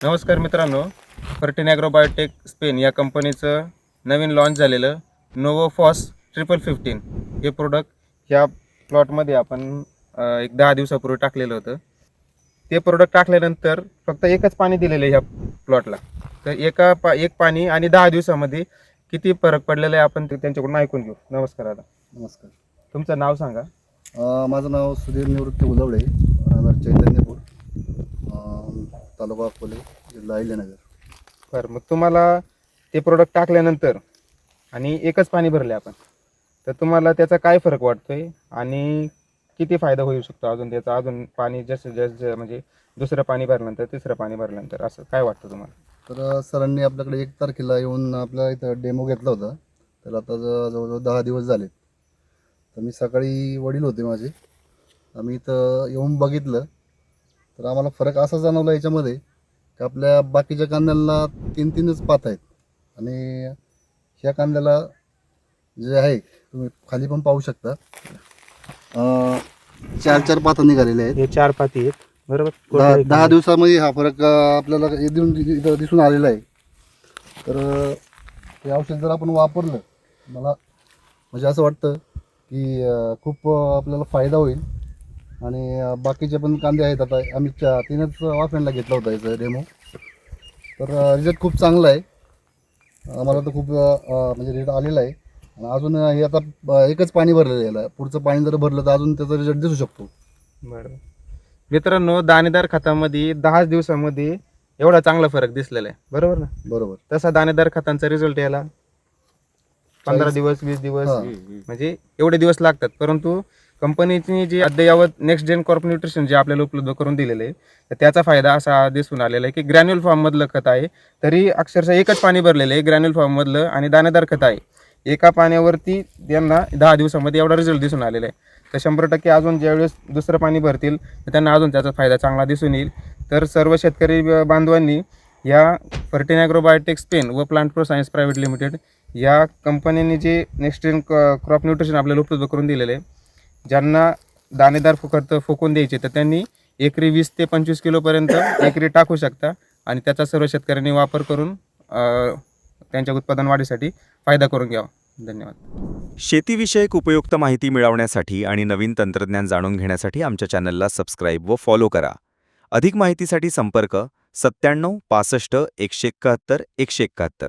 नमस्कार मित्रांनो, fourteen agro biotech Spain या कंपनीचं नवीन लॉन्च झालेलं नोवोफॉस 1515 हे प्रोडक्ट ह्या प्लॉटमध्ये आपण एक 10 दिवसापूर्वी टाकलेलं होतं. ते प्रोडक्ट टाकल्यानंतर फक्त एकच पाणी दिलेलं आहे ह्या प्लॉटला. तर एक पाणी आणि 10 दिवसामध्ये किती फरक पडलेला आहे आपण त्यांच्याकडून ऐकून घेऊ. नमस्कार दादा, नमस्कार. तुमचं नाव सांगा. माझं नाव सुधीर निवृत्ती उलवडे, राहणार चैतन्यपूर, तालुका अकोले, जिल्हा अहिल्यानगर. बरं, मग तुम्हाला ते प्रोडक्ट टाकल्यानंतर आणि एकच पाणी भरले आपण, तर तुम्हाला त्याचा काय फरक वाटतोय आणि किती फायदा होऊ शकतो अजून त्याचा? अजून पाणी जसं जसं म्हणजे दुसरं पाणी भरल्यानंतर तिसरं पाणी भरल्यानंतर असं काय वाटतं तुम्हाला? तर सरांनी आपल्याकडे 1 तारखेला येऊन आपल्या इथं डेमो घेतला होता. तर आता जवळजवळ 10 दिवस झालेत. तर मी सकाळी वडील होते माझे, आम्ही इथं येऊन बघितलं. तर आम्हाला फरक असा जाणवला याच्यामध्ये की आपल्या बाकीच्या कांद्यांना 3-3च पात आहेत आणि ह्या कांद्याला जे आहे तुम्ही खाली पण पाहू शकता, 4-4 पातं निघालेले आहेत. हे 4 पाती आहेत, बरोबर. 10 दिवसामध्ये हा फरक आपल्याला इथं दिसून आलेला आहे. तर हे औषध जर आपण वापरलं, मला म्हणजे असं वाटतं की खूप आपल्याला फायदा होईल. आणि बाकीचे पण कांदे आहेत. आता आम्ही 3च वाफेंडला घेतला होता याचा डेमो. तर रिझल्ट खूप चांगला आहे. आम्हाला तर खूप म्हणजे रिझल्ट आलेला आहे. आणि अजून हे आता एकच पाणी भरलेलं आहे याला. पुढचं पाणी जर भरलं तर अजून त्याचा रिझल्ट दिसू शकतो. बरोबर. मित्रांनो, दाणेदार खतामध्ये 10 दिवसामध्ये एवढा चांगला फरक दिसलेला आहे, बरोबर ना? बरोबर. तसा दाणेदार खतांचा रिझल्ट यायला 15 40 दिवस 20 दिवस हां. म्हणजे एवढे दिवस लागतात. परंतु कंपनीची जी अद्ययावत नेक्स्ट जेन कॉर्प न्यूट्रिशन जे आपल्याला उपलब्ध करून दिलेलं आहे, तर त्याचा फायदा असा दिसून आलेला आहे की ग्रॅन्युल फॉर्ममधलं खत आहे, तरी अक्षरशः एकच पाणी भरलेलं आहे ग्रॅन्युल फॉर्ममधलं, आणि दाणेदार खत आहे. एका पाण्यावरती त्यांना 10 दिवसामध्ये एवढा रिझल्ट दिसून आलेला आहे. तर 100% अजून ज्यावेळेस दुसरं पाणी भरतील तर त्यांना अजून त्याचा फायदा चांगला दिसून येईल. तर सर्व शेतकरी बांधवांनी या फर्टिन ॲग्रो बायोटेक स्पेन व plant pro science private limited या कंपनीने जे नेक्स्ट जेन क्रॉप न्यूट्रिशन आपल्याला उपलब्ध करून दिलेलं आहे, ज्यांना दाणेदार खत फुकून द्यायचे तर त्यांनी एकरी 20 ते 25 किलोपर्यंत एकरी टाकू शकता आणि त्याचा सर्व शेतकऱ्यांनी वापर करून त्यांच्या उत्पादन वाढीसाठी फायदा करून घ्यावा. धन्यवाद. शेतीविषयक उपयुक्त माहिती मिळवण्यासाठी आणि नवीन तंत्रज्ञान जाणून घेण्यासाठी आमच्या चॅनलला सबस्क्राईब व फॉलो करा. अधिक माहितीसाठी संपर्क 97 65 171 171.